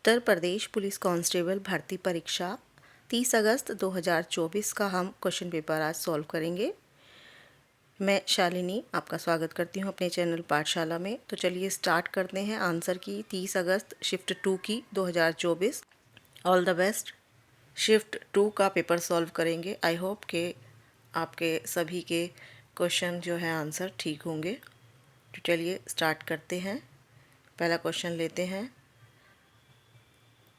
Uttar Pradesh police constable भर्ती परीक्षा 30 अगस्त 2024 का हम क्वेश्चन पेपर आज सॉल्व करेंगे। मैं शालिनी आपका स्वागत करती हूं अपने चैनल पाठशाला में। तो चलिए स्टार्ट करते हैं आंसर की 30 अगस्त शिफ्ट 2 की 2024। All the best. शिफ्ट 2 का पेपर सॉल्व करेंगे। आई होप कि आपके सभी के क्वेश्चन जो है आंसर ठीक होंगे। तो चलिए स्टार्ट करते हैं। पहला क्वेश्चन लेते हैं।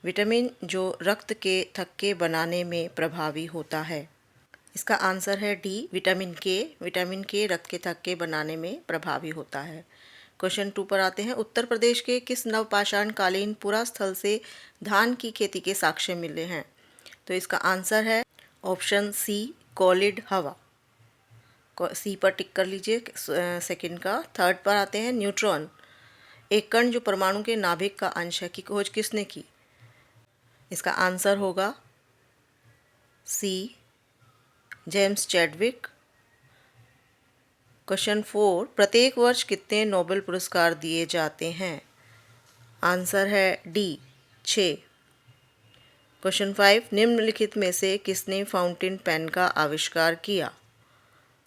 विटामिन जो रक्त के थक्के बनाने में प्रभावी होता है, इसका आंसर है डी विटामिन के। विटामिन के रक्त के थक्के बनाने में प्रभावी होता है। क्वेश्चन 2 पर आते हैं। उत्तर प्रदेश के किस नवपाषाण कालीन पुरा स्थल से धान की खेती के साक्ष्य मिले हैं? तो इसका आंसर है ऑप्शन सी कोलिड हवा। सी पर टिक कर लीजिए सेकंड का। थर्ड पर आते हैं। न्यूट्रॉन एक कण जो परमाणु के नाभिक का अंश है की खोज किसने की? इसका आंसर होगा सी जेम्स चैडविक। क्वेश्चन 4 प्रत्येक वर्ष कितने नोबेल पुरस्कार दिए जाते हैं? आंसर है डी 6। क्वेश्चन 5 निम्नलिखित में से किसने फाउंटेन पेन का आविष्कार किया?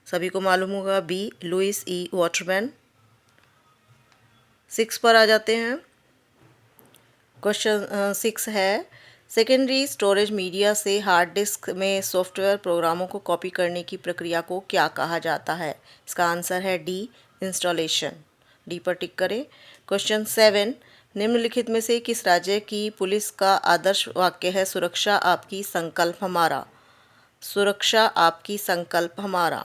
सभी को मालूम होगा बी लुइस ई वाटरमैन। 6 पर आ जाते हैं। क्वेश्चन 6 है सेकेंडरी स्टोरेज मीडिया से हार्ड डिस्क में सॉफ्टवेयर प्रोग्रामों को कॉपी करने की प्रक्रिया को क्या कहा जाता है? इसका आंसर है डी इंस्टॉलेशन। डी पर टिक करें। क्वेश्चन 7 निम्नलिखित में से किस राज्य की पुलिस का आदर्श वाक्य है सुरक्षा आपकी संकल्प हमारा? सुरक्षा आपकी संकल्प हमारा।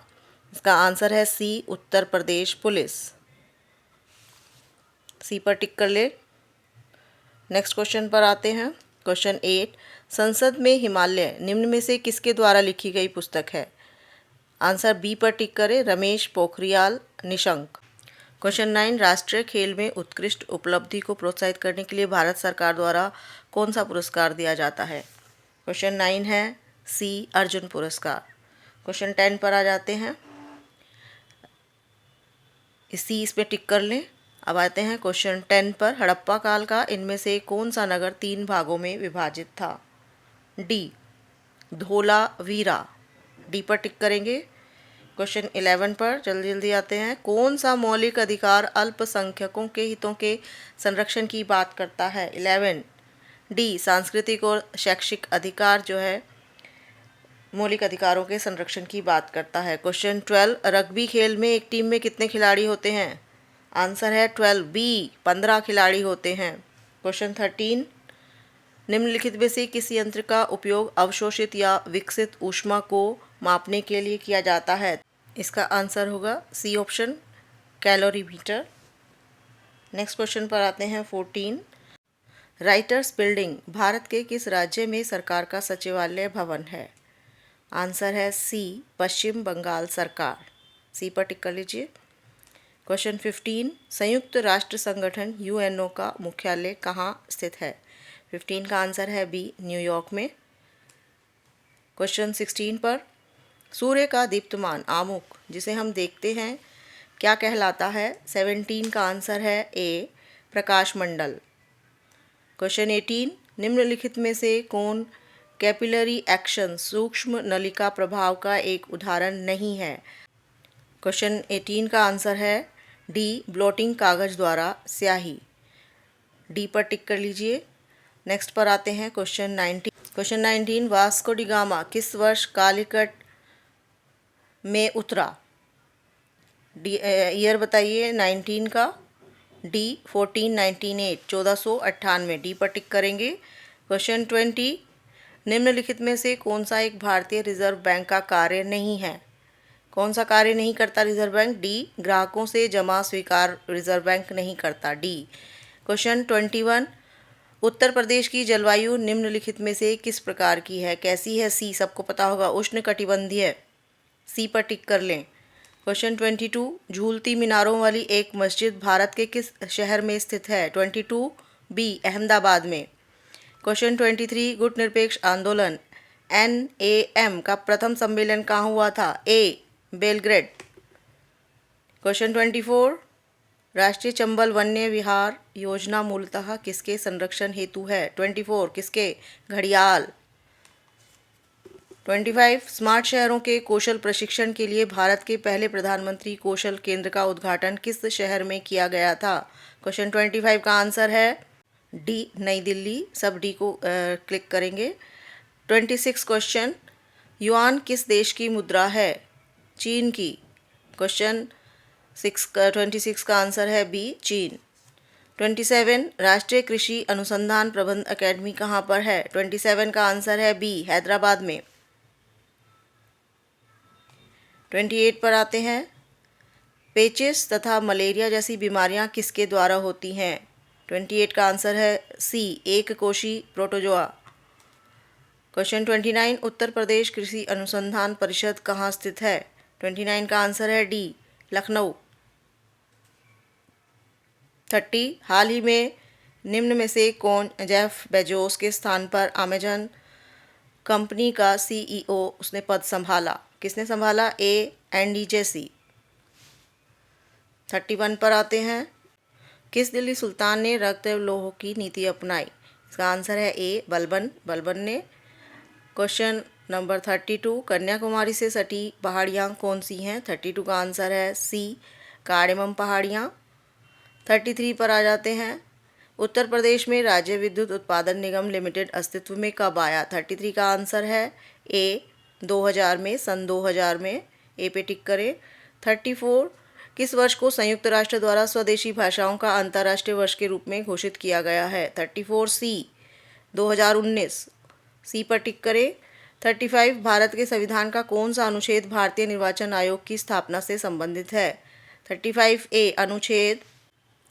इसका आंसर है सी उत्तर प्रदेश पुलिस। सी पर टिक कर ले। नेक्स्ट क्वेश्चन पर आते हैं। क्वेश्चन 8 संसद में हिमालय निम्न में से किसके द्वारा लिखी गई पुस्तक है? आंसर बी पर टिक करें रमेश पोखरियाल निशंक। क्वेश्चन 9 राष्ट्रीय खेल में उत्कृष्ट उपलब्धि को प्रोत्साहित करने के लिए भारत सरकार द्वारा कौन सा पुरस्कार दिया जाता है? क्वेश्चन 9 है सी अर्जुन पुरस्कार। क्वेश्चन 10 पर आ जाते हैं। इस पे टिक कर लें। अब आते हैं क्वेश्चन 10 पर। हड़प्पा काल का इनमें से कौन सा नगर 3 भागों में विभाजित था? डी धोलावीरा। डी पर टिक करेंगे। क्वेश्चन 11 पर जल्दी जल्दी आते हैं। कौन सा मौलिक अधिकार अल्पसंख्यकों के हितों के संरक्षण की बात करता है? 11 डी सांस्कृतिक और शैक्षिक अधिकार जो है मौलिक अधिकारों के संरक्षण की बात करता है। क्वेश्चन 12 रग्बी खेल में एक टीम में कितने खिलाड़ी होते हैं? आंसर है 12 बी 15 खिलाड़ी होते हैं। क्वेश्चन 13 निम्नलिखित में से किस यंत्र का उपयोग अवशोषित या विकसित ऊष्मा को मापने के लिए किया जाता है? इसका आंसर होगा C option calorimeter. Next question पर आते हैं 14 राइटर्स बिल्डिंग भारत के किस राज्य में सरकार का सचिवालय भवन है? आंसर है सी पश्चिम बंगाल सरकार। सी पर टिक कर लीजिए। क्वेश्चन 15 संयुक्त राष्ट्र संगठन यूएनओ का मुख्यालय कहाँ स्थित है? 15 का आंसर है बी न्यूयॉर्क में। क्वेश्चन 16 पर सूर्य का दीप्तमान आमुख जिसे हम देखते हैं क्या कहलाता है? 17 का आंसर है ए प्रकाश मंडल। क्वेश्चन 18 निम्नलिखित में से कौन कैपिलरी एक्शन सूक्ष्म नलिका प्रभाव का एक उदाहरण नहीं है? क्वेश्चन 18 का आंसर है डी ब्लोटिंग कागज द्वारा स्याही। डी पर टिक कर लीजिए। नेक्स्ट पर आते हैं question 19। Question 19 Vasco D gamma किस वर्ष कालीकट में उतरा? डी ईयर बताइए 19 का। डी 1498 1498। डी पर टिक करेंगे। क्वेश्चन 20 निम्नलिखित में से कौन सा एक भारतीय रिजर्व बैंक का कार्य नहीं है? कौन सा कार्य नहीं करता रिजर्व बैंक? डी ग्राहकों से जमा स्वीकार रिजर्व बैंक नहीं करता। डी। क्वेश्चन 21 उत्तर प्रदेश की जलवायु निम्नलिखित में से किस प्रकार की है? कैसी है? सी सबको पता होगा उष्णकटिबंधीय। सी पर टिक कर लें। क्वेश्चन 22 झूलती मीनारों वाली एक मस्जिद भारत के किस शहर में स्थित है? 22 बी अहमदाबाद में। क्वेश्चन 23 गुट निरपेक्ष आंदोलन NAM का प्रथम सम्मेलन कहाँ हुआ था? ए बेलग्रेड। क्वेश्चन 24 राष्ट्रीय चंबल वन्य विहार योजना मूलतः किसके संरक्षण हेतु है? 24 किसके? घड़ियाल। 25 स्मार्ट शहरों के कौशल प्रशिक्षण के लिए भारत के पहले प्रधानमंत्री कौशल केंद्र का उद्घाटन किस शहर में किया गया था? क्वेश्चन 25 का आंसर है डी, नई दिल्ली। सब डी को क्लिक करेंगे। 26 क्वेश्चन, युआन किस देश की मुद्रा है? चीन की। क्वेश्चन 26 का आंसर है बी, चीन। 27 राष्ट्रीय कृषि अनुसंधान प्रबंध अकेडमी कहाँ पर है? 27 का आंसर है बी, हैदराबाद में। 28 पर आते हैं। पेचिस तथा मलेरिया जैसी बीमारियां किसके द्वारा होती हैं? 28 का आंसर है सी, एक कोशी प्रोटोजोआ। क्वेश्चन 29 उत्तर प्रदेश कृषि अनुसंधान परिषद कहाँ स्थित है? 29 का आंसर है डी, लखनऊ। 30 हाल ही में निम्न में से कौन जेफ बेजोस के स्थान पर अमेजन कंपनी का सीईओ उसने पद संभाला? किसने संभाला? ए, एंडी जेसी। 31 पर आते हैं। किस दिल्ली सुल्तान ने रक्त लौह की नीति अपनाई? इसका आंसर है ए, बलबन ने। क्वेश्चन नंबर 32 कन्याकुमारी से सटी पहाड़ियाँ कौन सी हैं? 32 का आंसर है सी, कार्डेमम पहाड़ियाँ। 33 पर आ जाते हैं। उत्तर प्रदेश में राज्य विद्युत उत्पादन निगम लिमिटेड अस्तित्व में कब आया? 33 का आंसर है ए, 2000 में, सन 2000 में। ए पे टिक करें। 34 किस वर्ष को संयुक्त राष्ट्र द्वारा स्वदेशी भाषाओं का अंतर्राष्ट्रीय वर्ष के रूप में घोषित किया गया है? 34 सी, 2019। सी पर टिक करें। 35 भारत के संविधान का कौन सा अनुच्छेद भारतीय निर्वाचन आयोग की स्थापना से संबंधित है? 35 ए, अनुच्छेद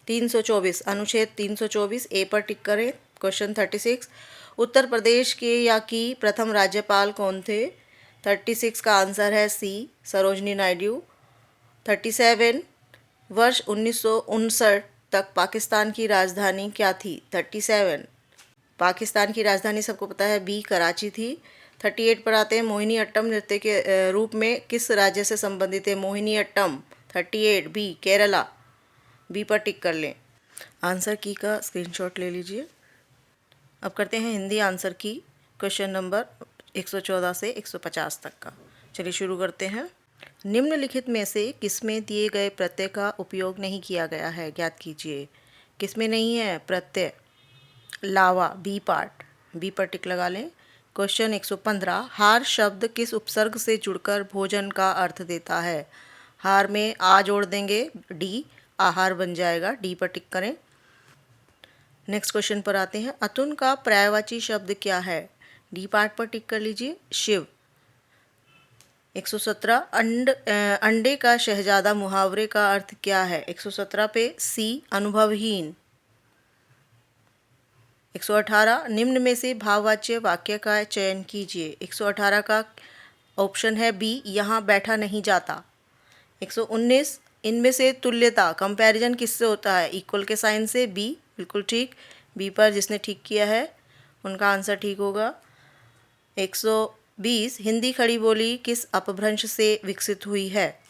324। अनुच्छेद 324 ए पर टिक करें। क्वेश्चन 36 उत्तर प्रदेश के या की प्रथम राज्यपाल कौन थे? 36 का आंसर है सी, सरोजनी नायडू। 37 वर्ष 1959 तक पाकिस्तान की राजधानी क्या थी? 37 पाकिस्तान की राजधानी सबको पता है बी, कराची थी। 38 पर आते हैं। मोहिनी अट्टम नृत्य के रूप में किस राज्य से संबंधित है मोहिनी अट्टम? 38 बी, केरला। बी पर टिक कर लें। आंसर की का स्क्रीनशॉट ले लीजिए। अब करते हैं हिंदी आंसर की, क्वेश्चन नंबर 114 से 150 तक का। चलिए शुरू करते हैं। निम्नलिखित में से किसमें दिए गए प्रत्यय का उपयोग नहीं किया गया है? ज्ञात कीजिए। किसमें नहीं है प्रत्यय? लावा, बी पार्ट। बी पर टिक लगा लें। क्वेश्चन 115 हार शब्द किस उपसर्ग से जुड़कर भोजन का अर्थ देता है? हार में आ जोड़ देंगे, डी, आहार बन जाएगा। डी पर टिक करें। नेक्स्ट क्वेश्चन पर आते हैं। अतुन का पर्यायवाची शब्द क्या है? डी पार्ट पर टिक कर लीजिए, शिव। 117 अंडे का शहजादा मुहावरे का अर्थ क्या है? 117 पे सी, अनुभवहीन। 118 निम्न में से भाववाच्य वाक्य का चयन कीजिए। 118 का ऑप्शन है बी, यहाँ बैठा नहीं जाता। 119 इनमें से तुल्यता, कंपैरिजन किससे होता है? इक्वल के साइन से। बी, बिल्कुल ठीक। बी पर जिसने ठीक किया है उनका आंसर ठीक होगा। 120 हिंदी खड़ी बोली किस अपभ्रंश से विकसित हुई है?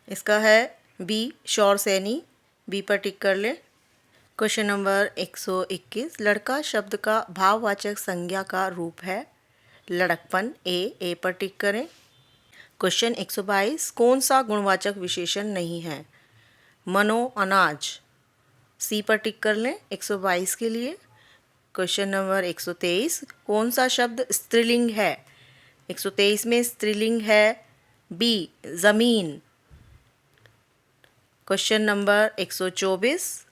इसका है बी, शौर सैनी। बी पर टिक कर लें। क्वेश्चन नंबर 121 लड़का शब्द का भाववाचक संज्ञा का रूप है? लड़कपन, ए पर टिक करें। क्वेश्चन 122 कौन सा गुणवाचक विशेषण नहीं है? मनो, अनाज। सी पर टिक कर लें 122 के लिए। क्वेश्चन नंबर 123 कौन सा शब्द स्त्रीलिंग है? 123 में स्त्रीलिंग है बी, ज़मीन। क्वेश्चन नंबर 124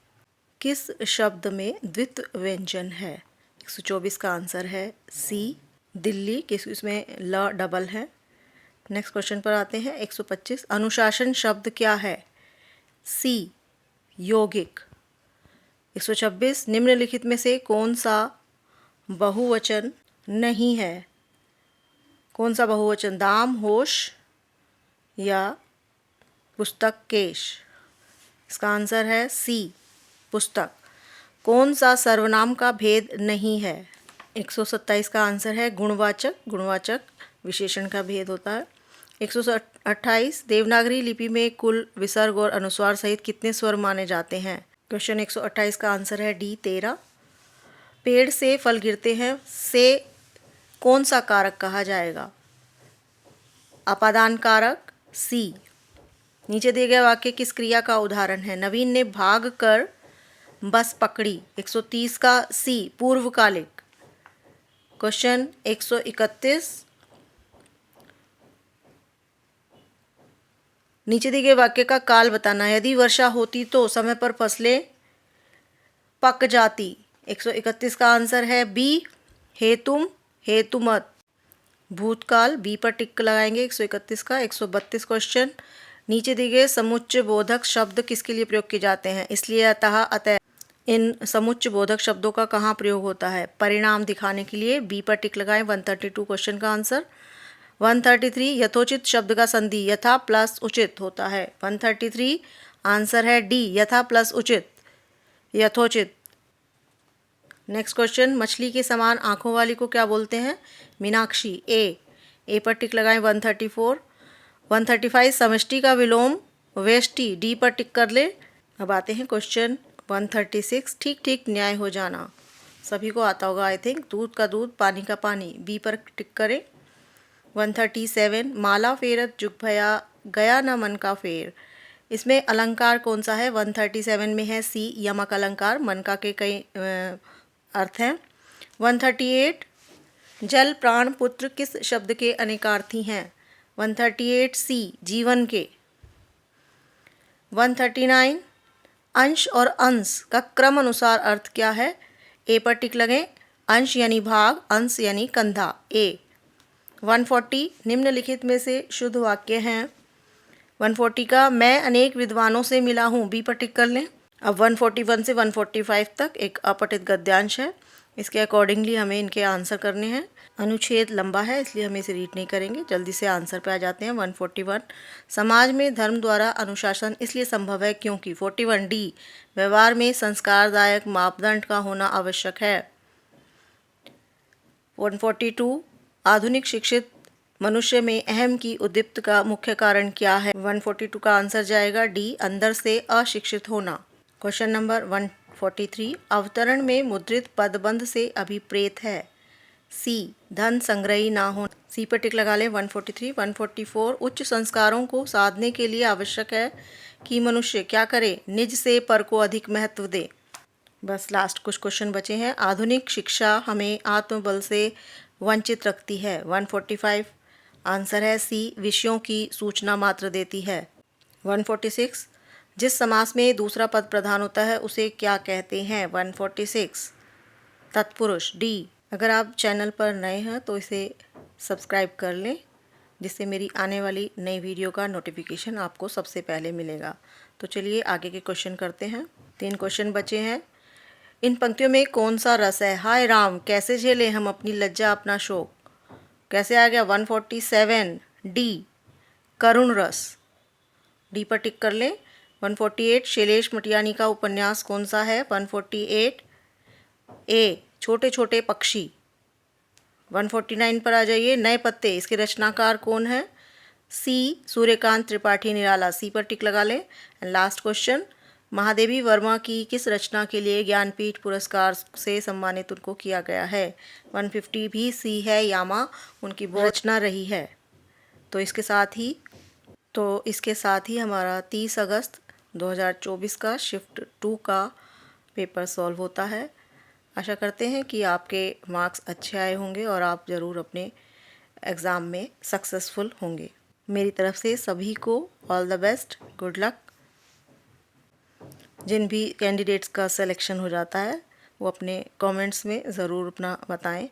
किस शब्द में द्वित्व व्यंजन है? 124 का आंसर है सी, दिल्ली। किस इसमें ल डबल है। नेक्स्ट क्वेश्चन पर आते हैं। 125 अनुशासन शब्द क्या है? सी, यौगिक। 126 निम्नलिखित में से कौन सा बहुवचन नहीं है? कौन सा बहुवचन? दाम, होश या पुस्तक, केश। इसका आंसर है सी, पुस्तक। कौन सा सर्वनाम का भेद नहीं है? 127 का आंसर है गुणवाचक। गुणवाचक विशेषण का भेद होता है। 128 देवनागरी लिपि में कुल विसर्ग और अनुस्वार सहित कितने स्वर माने जाते हैं? क्वेश्चन 128 का आंसर है डी 13। पेड़ से फल गिरते हैं से कौन सा कारक कहा जाएगा? अपादान कारक, सी। नीचे दिए गए वाक्य किस क्रिया का उदाहरण है? नवीन ने भाग कर बस पकड़ी। 130 का सी पूर्वकालिक। क्वेश्चन 131 नीचे दिए गए वाक्य का काल बताना। यदि वर्षा होती तो समय पर फसलें पक जाती। 131 का आंसर है बी हेतुम हेतुमत। भूतकाल, बी पर टिक लगाएंगे 131 का। 132 क्वेश्चन नीचे दिए गए समुच्चय बोधक शब्द किसके लिए प्रयोग किए जाते हैं? इसलिए, अतः, अतः। इन समुच्चय बोधक शब्दों का कहाँ प्रयोग होता है? परिणाम दिखाने के लिए, बी पर टिक लगाएं 132 क्वेश्चन का आंसर। 133 यथोचित शब्द का संधि यथा प्लस उचित होता है। 133 आंसर है डी यथा प्लस उचित, यथोचित। नेक्स्ट क्वेश्चन मछली के समान आंखों वाली को क्या बोलते हैं? मीनाक्षी। ए पर टिक लगाएं 134। 135 समष्टि का विलोम वेष्टि, डी पर टिक कर ले। अब आते हैं क्वेश्चन 136 ठीक ठीक न्याय हो जाना। सभी को आता होगा आई थिंक। दूध का दूध, पानी का पानी, बी पर टिक करें। 137 माला फेरत जुग भया गया न मन का फेर, इसमें अलंकार कौन सा है? 137 में है सी यमक अलंकार। मन का के कई अर्थ हैं। 138 जल प्राण पुत्र किस शब्द के अनेकार्थी हैं? 138 सी जीवन के। 139 अंश और अंश का क्रम अनुसार अर्थ क्या है? ए पर टिक लगें। अंश यानी भाग, अंश यानी कंधा, ए। 140 निम्नलिखित में से शुद्ध वाक्य हैं। 140 का मैं अनेक विद्वानों से मिला हूँ, बी पर टिक कर लें। अब 141 से 145 तक एक अपठित गद्यांश है। इसके अकॉर्डिंगली हमें इनके आंसर करने हैं। अनुच्छेद लंबा है इसलिए हम इसे रीड नहीं करेंगे, जल्दी से आंसर पे आ जाते हैं। 141 समाज में धर्म द्वारा अनुशासन इसलिए संभव है क्योंकि। 41 डी व्यवहार में संस्कारदायक मापदंड का होना आवश्यक है। 142 आधुनिक शिक्षित मनुष्य में अहम की उद्दीप्त का मुख्य कारण क्या है? 142 का आंसर जाएगा डी अंदर से अशिक्षित होना। क्वेश्चन नंबर 143 अवतरण में मुद्रित पदबंध से अभिप्रेत है। सी धन संग्रही ना हो, सी पर टिक लगा लें। 143 144 उच्च संस्कारों को साधने के लिए आवश्यक है कि मनुष्य क्या करे? निज से पर को अधिक महत्व दे। बस लास्ट कुछ क्वेश्चन बचे हैं। आधुनिक शिक्षा हमें आत्मबल से वंचित रखती है। 145 आंसर है सी विषयों की सूचना मात्र देती है। 146 जिस समास में दूसरा पद प्रधान होता है उसे क्या कहते हैं? 146 तत्पुरुष, डी। अगर आप चैनल पर नए हैं तो इसे सब्सक्राइब कर लें, जिससे मेरी आने वाली नई वीडियो का नोटिफिकेशन आपको सबसे पहले मिलेगा। तो चलिए आगे के क्वेश्चन करते हैं। 3 क्वेश्चन बचे हैं। इन पंक्तियों में कौन सा रस है? हाय राम कैसे झेलें हम अपनी लज्जा अपना शोक, कैसे आ गया? 147 डी करुण रस, डी पर टिक कर लें। 148 शैलेश मटियानी का उपन्यास कौन सा है? 148 ए छोटे छोटे पक्षी। 149 पर आ जाइए। नए पत्ते, इसके रचनाकार कौन है? सी सूर्यकांत त्रिपाठी निराला, सी पर टिक लगा लें। And last question Mahadevi Verma की किस रचना के लिए ज्ञानपीठ पुरस्कार से सम्मानित उनको किया गया है? 150 भी सी है यामा, उनकी वो रचना रही है। तो इसके साथ ही हमारा 30 अगस्त 2024 का शिफ्ट 2 का पेपर सॉल्व होता है। आशा करते हैं कि आपके मार्क्स अच्छे आए होंगे और आप ज़रूर अपने एग्ज़ाम में सक्सेसफुल होंगे। मेरी तरफ से सभी को all the best, good luck. जिन भी कैंडिडेट्स का सिलेक्शन हो जाता है वो अपने कमेंट्स में ज़रूर अपना बताएं।